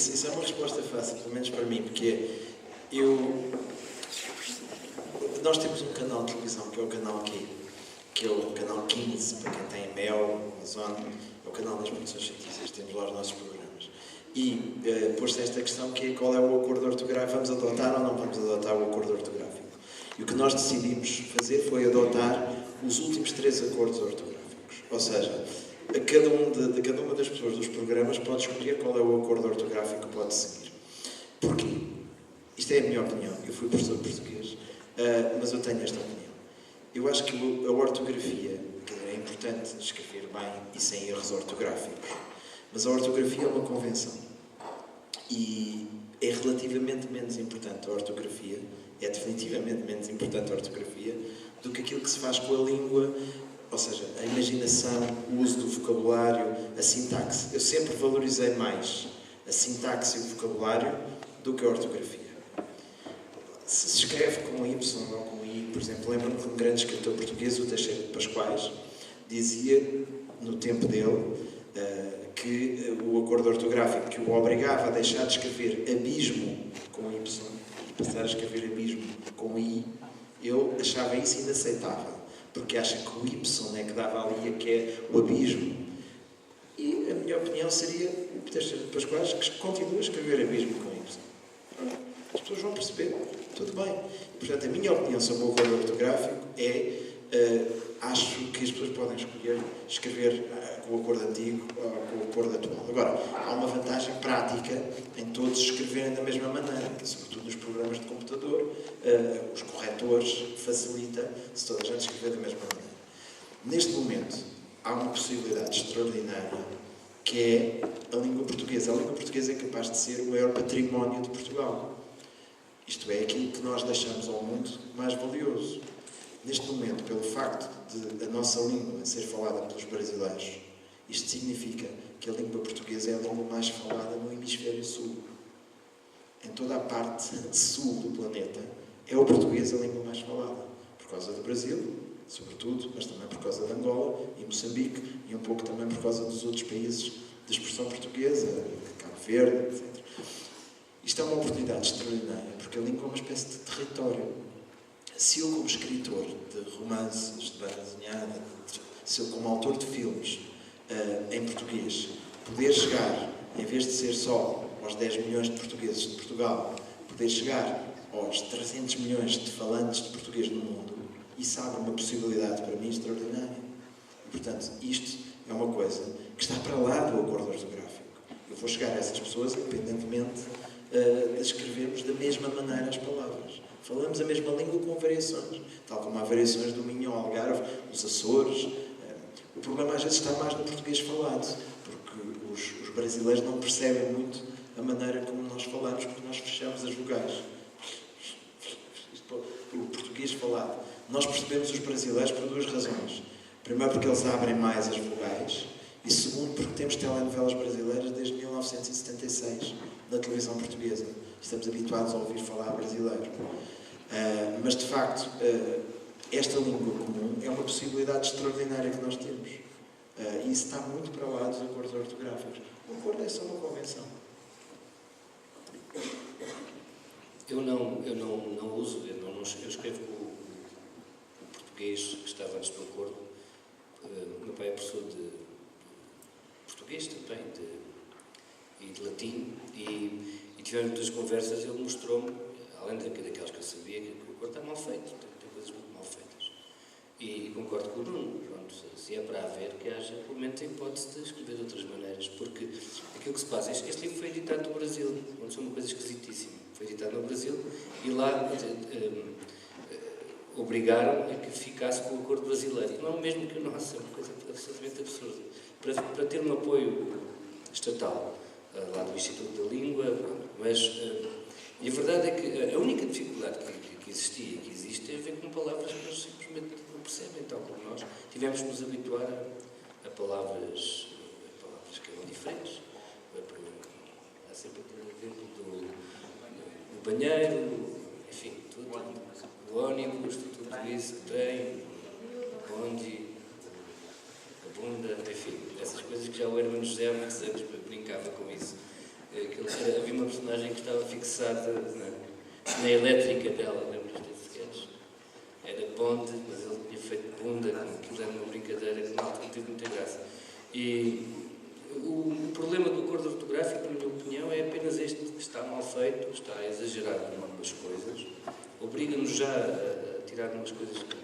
isso é uma resposta fácil, pelo menos para mim, porque nós temos um canal de televisão, que é o canal Q, que é o canal 15, para quem tem Mel, Amazon, é o canal das produções científicas, temos lá os nossos programas. E pôs-se esta questão, que é qual é o acordo ortográfico, vamos adotar ou não vamos adotar o acordo ortográfico? E o que nós decidimos fazer foi adotar os últimos 3 acordos ortográficos. Ou seja, cada uma das pessoas dos programas pode escolher qual é o acordo ortográfico que pode seguir. Porquê? Isto é a minha opinião. Eu fui professor de português, mas eu tenho esta opinião. Eu acho que a ortografia, é importante escrever bem e sem erros ortográficos, mas a ortografia é uma convenção. E é relativamente menos importante a ortografia, é definitivamente menos importante a ortografia, do que aquilo que se faz com a língua, ou seja, a imaginação, o uso do vocabulário, a sintaxe. Eu sempre valorizei mais a sintaxe e o vocabulário do que a ortografia. Se se escreve com Y ou com I, por exemplo, lembro-me que um grande escritor português, o Teixeira de Pascoais, dizia, no tempo dele, que o acordo ortográfico que o obrigava a deixar de escrever abismo com Y e passar a escrever abismo com I, ele achava isso inaceitável, porque acha que o Y é que dava ali, que é o abismo. E a minha opinião seria o Teixeira de Pascoais, que continua a escrever abismo com Y. As pessoas vão perceber, tudo bem. Portanto, a minha opinião sobre o acordo ortográfico é, acho que as pessoas podem escrever com o acordo antigo ou com o acordo atual. Agora, há uma vantagem prática em todos escreverem da mesma maneira, sobretudo nos programas de computador, os corretores facilita se toda a gente escrever da mesma maneira. Neste momento, há uma possibilidade extraordinária, que é a língua portuguesa. A língua portuguesa é capaz de ser o maior património de Portugal. Isto é, aquilo que nós deixamos ao mundo mais valioso. Neste momento, pelo facto de a nossa língua ser falada pelos brasileiros, isto significa que a língua portuguesa é a língua mais falada no hemisfério sul. Em toda a parte sul do planeta, é o português a língua mais falada. Por causa do Brasil, sobretudo, mas também por causa de Angola e Moçambique, e um pouco também por causa dos outros países de expressão portuguesa, Cabo Verde, etc. Isto é uma oportunidade extraordinária, porque a língua é uma espécie de território. Se eu, como escritor de romances, de banda desenhada, se eu, como autor de filmes em português, poder chegar, em vez de ser só aos 10 milhões de portugueses de Portugal, poder chegar aos 300 milhões de falantes de português no mundo, isso abre uma possibilidade para mim extraordinária. E, portanto, isto é uma coisa que está para lá do acordo ortográfico. Eu vou chegar a essas pessoas independentemente de escrevermos da mesma maneira as palavras. Falamos a mesma língua com variações, tal como há variações do Minho ao Algarve, nos Açores. O problema às vezes está mais no português falado, porque os brasileiros não percebem muito a maneira como nós falamos, porque nós fechamos as vogais. O português falado. Nós percebemos os brasileiros por 2 razões. Primeiro, porque eles abrem mais as vogais, e segundo, porque temos telenovelas brasileiras desde 1976 na televisão portuguesa. Estamos habituados a ouvir falar brasileiro. Mas, de facto, esta língua comum é uma possibilidade extraordinária que nós temos. E isso está muito para lá dos acordos ortográficos. O acordo é só uma convenção. Eu não uso, eu escrevo o português que estava antes do acordo. O meu pai é professor de português também, e de latim, e tivemos 2 conversas. Ele mostrou-me, além daquelas que eu sabia, que o acordo está mal feito, tem coisas muito mal feitas. E concordo com o Bruno, pronto, se é para haver, que haja pelo menos a hipótese de escrever de outras maneiras, porque aquilo que se passa, este livro foi editado no Brasil, onde é uma coisa esquisitíssima. Foi editado no Brasil e lá obrigaram a que ficasse com o acordo brasileiro. E não é o mesmo que o nosso, é uma coisa absolutamente absurda. Para ter um apoio estatal lá do Instituto da Língua, mas e a verdade é que a única dificuldade que existia e que existe tem a ver com palavras que nós simplesmente não percebem, tal como nós tivemos de nos habituar a palavras que eram diferentes. Há sempre o exemplo do banheiro, enfim, tudo, o ónibus, tudo isso, o trem, o bonde, a bunda, enfim, essas coisas que já o Hermano José há muitos anos brincava com isso. Havia uma personagem que estava fixada na elétrica dela, lembras desse sketch? Era Bond, mas ele tinha feito bunda, aquilo era uma brincadeira que não teve muita graça. E o problema do acordo ortográfico, na minha opinião, é apenas este: está mal feito, está exagerado em algumas coisas, obriga-nos já a tirar umas coisas que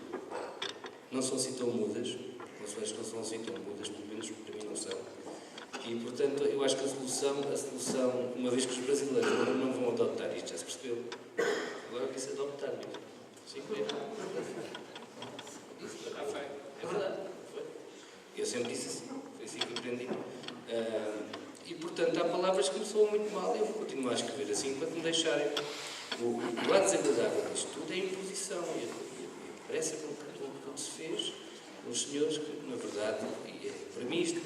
não são assim tão mudas, não são assim tão mudas, pelo menos para mim não são. E, portanto, eu acho que a solução, uma vez que os brasileiros agora não vão adotar isto, já se percebeu? Agora disse adoptar mesmo. Sim, foi. É verdade, foi. Eu sempre disse assim, foi assim que aprendi. E, portanto, há palavras que me soam muito mal e eu vou continuar a escrever assim enquanto me deixarem. O lado desagradável disto tudo é a imposição. E parece que tudo se fez os senhores que, na verdade, para mim isto,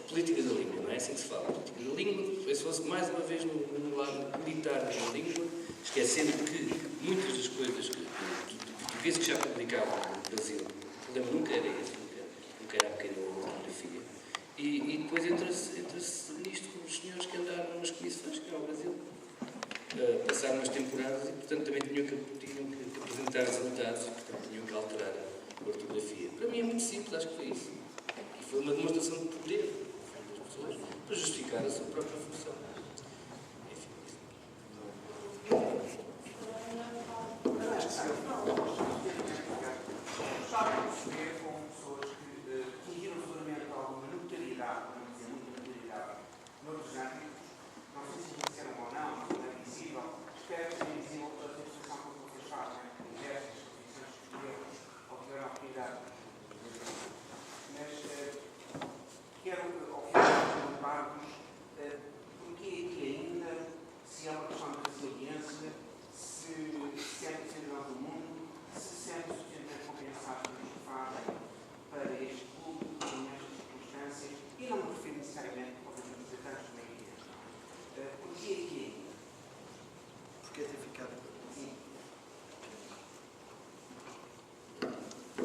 política da língua, não é assim que se fala. Política da língua, se fosse mais uma vez no lado militar da língua, esquecendo que muitas das coisas que portugueses que já publicavam no Brasil, o problema nunca era esse, nunca era a pequena ortografia. E depois entra-se nisto com os senhores que andaram nas comissões, que é o Brasil, passaram umas temporadas e, portanto, também tinham que apresentar resultados e, portanto, tinham que alterar a ortografia. Para mim é muito simples, acho que foi isso. E foi uma demonstração de poder das pessoas para justificar a sua própria função.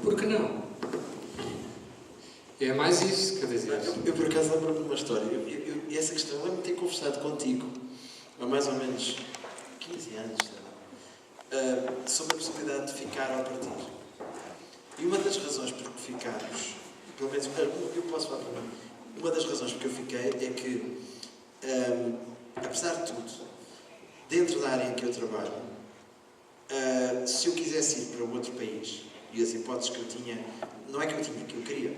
Por que não? É mais isso, quer dizer. Eu por acaso lembro-me de uma história. E essa questão, eu lembro-me de ter conversado contigo há mais ou menos 15 anos sobre a possibilidade de ficar ao partido. E uma das razões por que ficámos, pelo menos eu posso falar para mim, uma das razões por que eu fiquei é que, apesar de tudo, dentro da área em que eu trabalho, se eu quisesse ir para outro país, e as hipóteses que eu tinha, não é que eu tinha, que eu queria,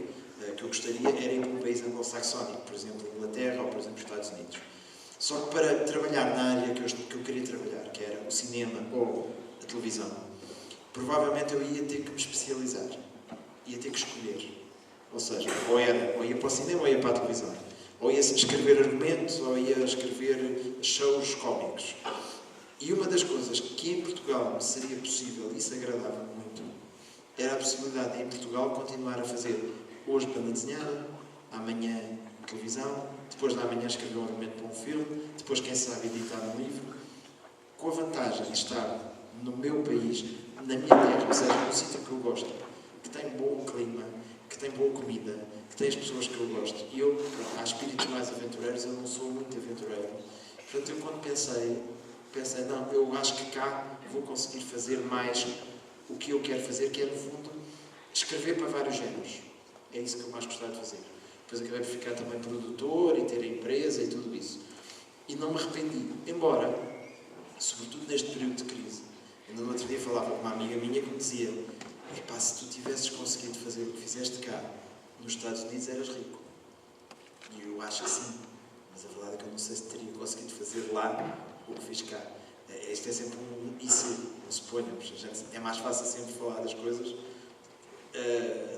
que eu gostaria, era ir para um país anglo-saxónico, por exemplo, Inglaterra ou, por exemplo, Estados Unidos. Só que para trabalhar na área que eu queria trabalhar, que era o cinema ou a televisão, provavelmente eu ia ter que me especializar, ia ter que escolher. Ou seja, ou ia para o cinema ou ia para a televisão. Ou ia escrever argumentos ou ia escrever shows cómicos. E uma das coisas que em Portugal me seria possível, e isso agradava muito, era a possibilidade de, em Portugal, continuar a fazer hoje banda desenhada, amanhã televisão, depois de amanhã escrever um argumento para um filme, depois, quem sabe, editar um livro, com a vantagem de estar no meu país, na minha terra, ou seja, num sítio que eu gosto, que tem bom clima, que tem boa comida, que tem as pessoas que eu gosto. E eu, há espíritos mais aventureiros, eu não sou muito aventureiro. Portanto, eu quando pensei, não, eu acho que cá vou conseguir fazer mais o que eu quero fazer, que é, no fundo, escrever para vários géneros. É isso que eu mais gostava de fazer. Depois acabei por ficar também produtor e ter a empresa e tudo isso. E não me arrependi. Embora, sobretudo neste período de crise, ainda no outro dia falava com uma amiga minha que me dizia: epá, se tu tivesses conseguido fazer o que fizeste cá nos Estados Unidos, eras rico. E eu acho que sim. Mas a verdade é que eu não sei se teria conseguido fazer lá o que fiz cá. Isto é sempre e se, não suponhamos. É mais fácil sempre falar das coisas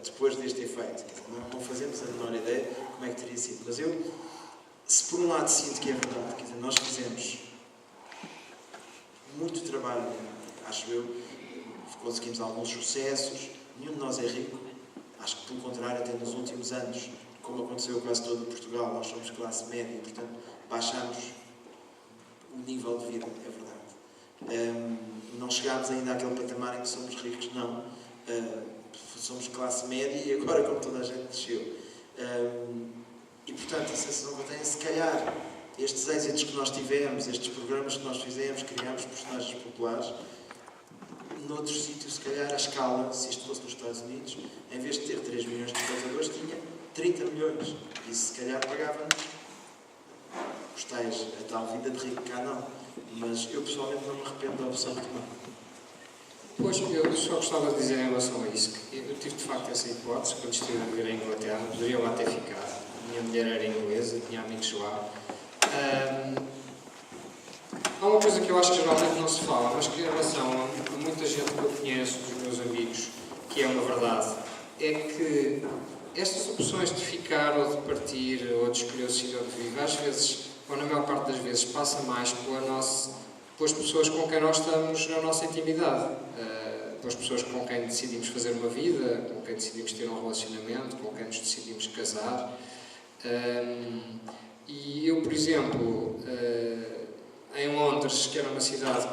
depois deste efeito. Não fazemos a menor ideia como é que teria sido. Mas eu, se por um lado sinto que é verdade, quer dizer, nós fizemos muito trabalho, acho eu, conseguimos alguns sucessos, nenhum de nós é rico. Acho que, pelo contrário, até nos últimos anos, como aconteceu quase todo em Portugal, nós somos classe média e, portanto, baixámos o nível de vida, é verdade. Não chegámos ainda àquele patamar em que somos ricos, não. Somos classe média e agora, como toda a gente, desceu. E, portanto, a sensação que eu tenho é, se calhar, estes êxitos que nós tivemos, estes programas que nós fizemos, criámos personagens populares, noutros sítios, se calhar, a escala, se isto fosse nos Estados Unidos, em vez de ter 3 milhões de espectadores, tinha 30 milhões. E se calhar pagava-nos os tais, a tal vida de rico cá não. Mas eu pessoalmente não me arrependo da opção que tomei. Pois, eu só gostava de dizer em relação a isso, que eu tive de facto essa hipótese, quando estive a viver em Inglaterra, poderia lá ter ficado. A minha mulher era inglesa, tinha amigos lá. Há uma coisa que eu acho que geralmente não se fala, mas que em relação a muita gente que eu conheço, dos meus amigos, que é uma verdade, é que estas opções de ficar ou de partir ou de escolher o sítio onde vive, às vezes, ou na maior parte das vezes, passa mais pelas pessoas com quem nós estamos na nossa intimidade, pelas pessoas com quem decidimos fazer uma vida, com quem decidimos ter um relacionamento, com quem nos decidimos casar. E eu, por exemplo, em Londres, que era uma cidade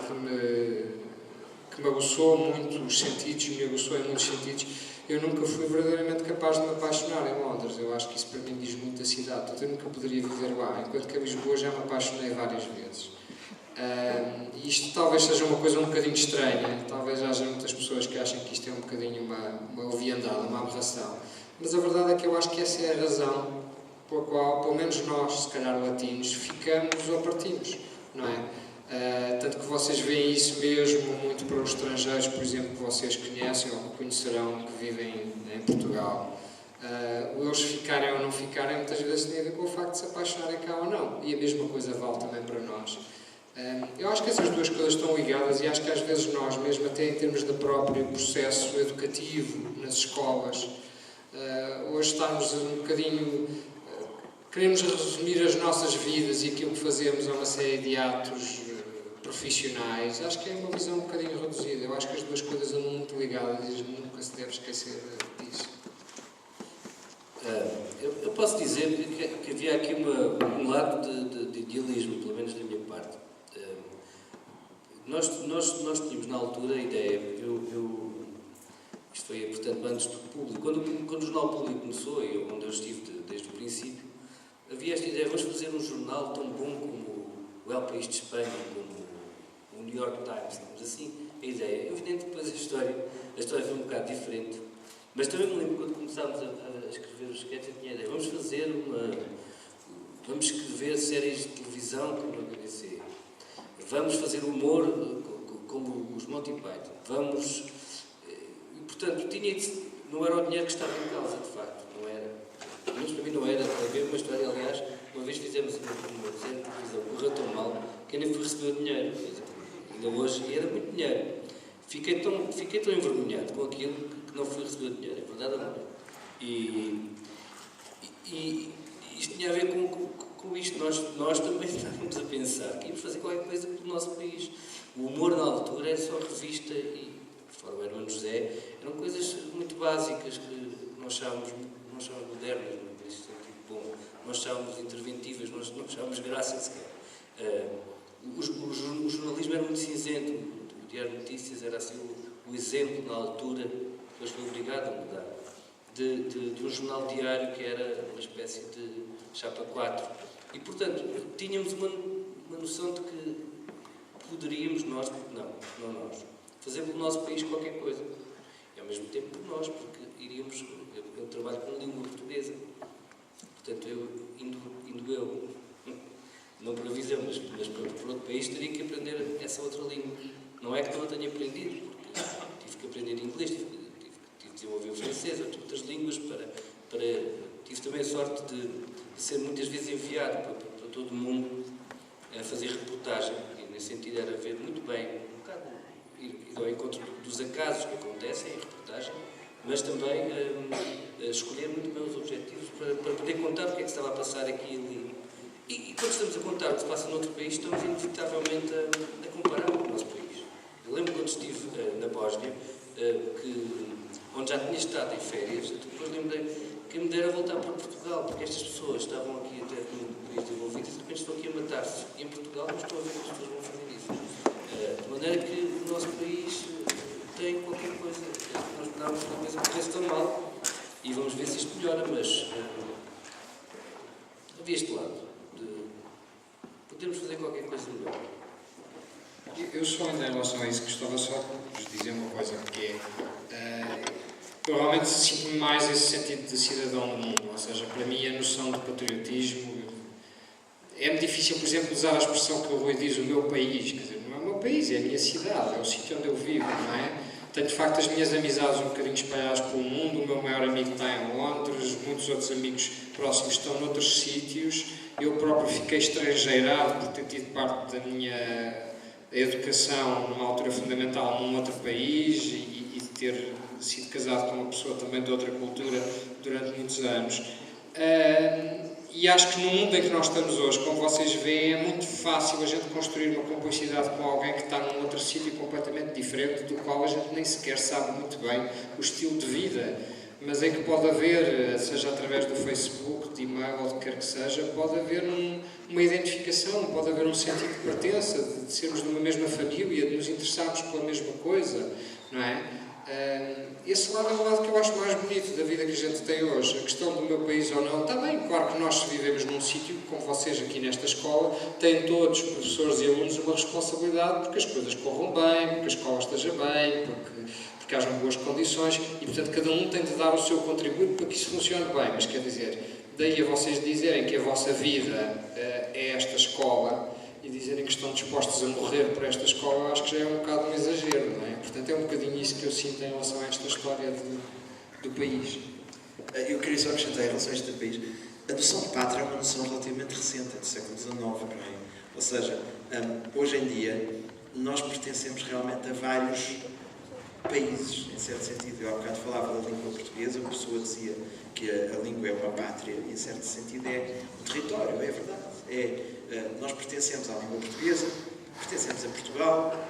que me aguçou muitos sentidos, me aguçou em muitos sentidos, eu nunca fui verdadeiramente capaz de me apaixonar em Londres. Eu acho que isso para mim diz muito da cidade. Portanto, eu nunca poderia viver lá, enquanto que a Lisboa já me apaixonei várias vezes. E isto talvez seja uma coisa um bocadinho estranha, talvez haja muitas pessoas que achem que isto é um bocadinho uma leviandade, uma aberração. Mas a verdade é que eu acho que essa é a razão pela qual, pelo menos nós, se calhar latinos, ficamos ou partimos, não é? Tanto que vocês veem isso mesmo muito para os estrangeiros, por exemplo, que vocês conhecem ou que conhecerão, que vivem em Portugal. Eles ficarem ou não ficarem, muitas vezes tem a ver com o facto de se apaixonarem cá ou não. E a mesma coisa vale também para nós. Eu acho que essas duas coisas estão ligadas e acho que às vezes nós, mesmo até em termos do próprio processo educativo nas escolas, hoje estamos um bocadinho... Queremos resumir as nossas vidas e aquilo que fazemos a uma série de atos profissionais. Acho que é uma visão um bocadinho reduzida. Eu acho que as duas coisas andam muito ligadas e nunca se deve esquecer disso. Eu posso dizer que havia aqui um lado de idealismo, pelo menos da minha parte. Nós tínhamos na altura a ideia, isto foi, portanto, antes do Público, quando o Jornal Público começou, onde eu estive desde o princípio, havia esta ideia, vamos fazer um jornal tão bom como o El País de Espanha, como o New York Times, digamos assim, a ideia. Evidente que depois a história foi um bocado diferente, mas também me lembro quando começámos a escrever os sketches, eu tinha a ideia, vamos escrever séries de televisão como a BBC, vamos fazer humor como os Monty Python, portanto, não era o dinheiro que estava em causa, de facto, não era. Mas para mim não era. Havia uma história, aliás, uma vez fizemos uma série de televisão, correu tão mal que eu nem fui receber o dinheiro. Ainda hoje, e era muito dinheiro. Fiquei tão envergonhado com aquilo que não fui receber o dinheiro, é verdade ou não? E isto tinha a ver com isto. Nós também estávamos a pensar que íamos fazer qualquer coisa pelo nosso país. O humor na altura era só revista e, fora o Hermano José, eram coisas muito básicas que nós achávamos modernas, nesse sentido bom, nós achávamos interventivas, nós não achávamos graça sequer. O jornalismo era muito cinzento, o Diário de Notícias era assim o exemplo na altura, depois foi obrigado a mudar, de um jornal diário que era uma espécie de chapa 4. E, portanto, tínhamos uma noção de que poderíamos nós, não nós, fazer pelo nosso país qualquer coisa. E ao mesmo tempo por nós, porque iríamos... Eu trabalho com língua portuguesa, portanto, não para a visão, mas para outro país, teria que aprender essa outra língua. Não é que não a tenha aprendido, porque tive que aprender inglês, tive que desenvolver o francês, outras línguas, tive também a sorte de ser muitas vezes enviado para todo o mundo a fazer reportagem, e nesse sentido era ver muito bem, um bocado, ir ao encontro dos acasos que acontecem em reportagem, mas também escolher muito bem os objetivos para poder contar o que é que estava a passar aqui e ali. E quando estamos a contar o que se passa noutro país, estamos inevitavelmente a comparar com o nosso país. Eu lembro quando estive na Bósnia, onde já tinha estado em férias, depois lembrei que me dera voltar para Portugal, porque estas pessoas estavam aqui até no país desenvolvido e de repente estão aqui a matar-se. E em Portugal não estou a ver que as pessoas vão fazer isso. De maneira que o nosso país tem qualquer coisa. Nós esperávamos que a coisa corresse tão mal e vamos ver se isto melhora, mas havia este lado Podemos fazer qualquer coisa melhor. Eu só ainda em relação a isso gostava só de vos dizer uma coisa, que eu realmente sinto mais esse sentido de cidadão do mundo, ou seja, para mim a noção de patriotismo é-me difícil, por exemplo, usar a expressão que o Rui diz, o meu país, quer dizer, não é o meu país, é a minha cidade, é o sítio onde eu vivo, não é? Tenho de facto as minhas amizades um bocadinho espalhadas pelo mundo, o meu maior amigo está em Londres, muitos outros amigos próximos estão noutros sítios, eu próprio fiquei estrangeirado por ter tido parte da minha educação numa altura fundamental num outro país e de ter sido casado com uma pessoa também de outra cultura durante muitos anos. E acho que no mundo em que nós estamos hoje, como vocês veem, é muito fácil a gente construir uma cumplicidade com alguém que está num outro sítio completamente diferente, do qual a gente nem sequer sabe muito bem o estilo de vida, mas em que pode haver, seja através do Facebook, de e-mail ou de quer que seja, pode haver uma identificação, pode haver um sentido de pertença, de sermos de uma mesma família, de nos interessarmos pela mesma coisa, não é? Esse lado é o lado que eu acho mais bonito da vida que a gente tem hoje. A questão do meu país ou não, está bem, claro que nós vivemos num sítio, como vocês aqui nesta escola, têm todos, professores e alunos, uma responsabilidade porque as coisas corram bem, porque a escola esteja bem, porque hajam boas condições e, portanto, cada um tem de dar o seu contributo para que isso funcione bem. Mas quer dizer, daí a vocês dizerem que a vossa vida é esta escola e dizerem que estão dispostos a morrer por esta escola, acho que já é um bocado um exagero, não é? Portanto, é um bocadinho isso que eu sinto em relação a esta história do país. Eu queria só acrescentar em relação a este país. A noção de pátria é uma noção relativamente recente, é do século XIX, não é? Ou seja, hoje em dia, nós pertencemos realmente a vários países, em certo sentido. Eu há bocado falava da língua portuguesa, a pessoa dizia que a língua é uma pátria, e em certo sentido é um território, é verdade. Nós pertencemos à língua portuguesa, pertencemos a Portugal.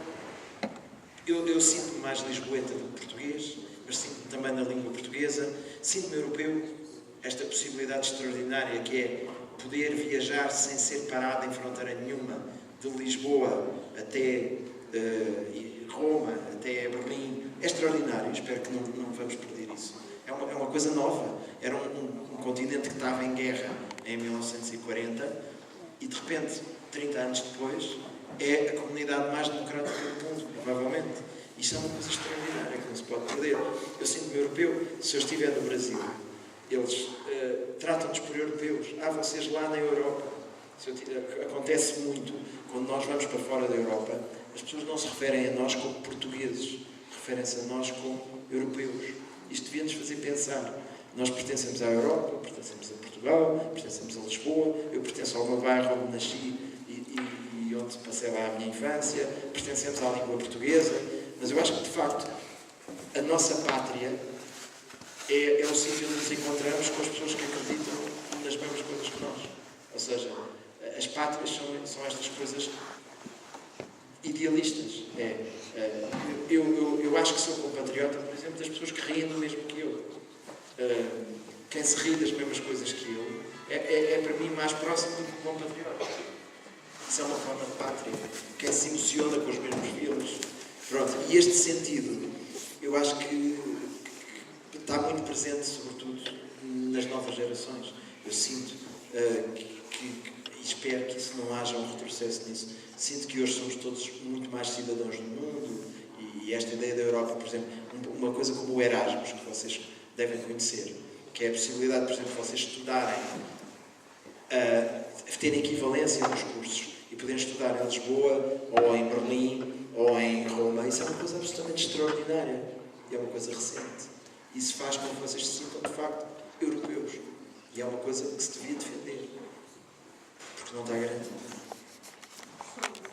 Eu sinto-me mais lisboeta do que português, mas sinto-me também na língua portuguesa, sinto-me europeu. Esta possibilidade extraordinária que é poder viajar sem ser parado em fronteira nenhuma, de Lisboa até Roma, até Berlim, é extraordinário. Espero que não vamos perder isso. É uma coisa nova. Era um continente que estava em guerra em 1940 e, de repente, 30 anos depois, é a comunidade mais democrática do mundo, provavelmente. Isto é uma coisa extraordinária que não se pode perder. Eu sinto-me europeu. Se eu estiver no Brasil, eles tratam-nos por europeus. Vocês lá na Europa. Acontece muito, quando nós vamos para fora da Europa, as pessoas não se referem a nós como portugueses, referem-se a nós como europeus. Isto devia-nos fazer pensar. Nós pertencemos à Europa, pertencemos a Portugal, pertencemos a Lisboa, eu pertenço ao meu bairro onde nasci e onde passei lá a minha infância, pertencemos à língua portuguesa, mas eu acho que, de facto, a nossa pátria é o sítio onde nos encontramos com as pessoas que acreditam nas mesmas coisas que nós. Ou seja, as pátrias são estas coisas idealistas. Eu acho que sou compatriota, por exemplo, das pessoas que riem do mesmo que eu. Quem se ri das mesmas coisas que eu é para mim mais próximo do que compatriota. Isso é uma forma de pátria. Quem se emociona com os mesmos filhos. Pronto, e este sentido, eu acho que está muito presente, sobretudo, nas novas gerações. Eu sinto e espero que isso não haja um retrocesso nisso. Sinto que hoje somos todos muito mais cidadãos do mundo e esta ideia da Europa, por exemplo, uma coisa como o Erasmus, que vocês devem conhecer, que é a possibilidade, por exemplo, de vocês estudarem, terem equivalência nos cursos e poderem estudar em Lisboa, ou em Berlim, ou em Roma. Isso é uma coisa absolutamente extraordinária e é uma coisa recente. Isso faz com que vocês se sintam, de facto, europeus. E é uma coisa que se devia defender, porque não está garantido.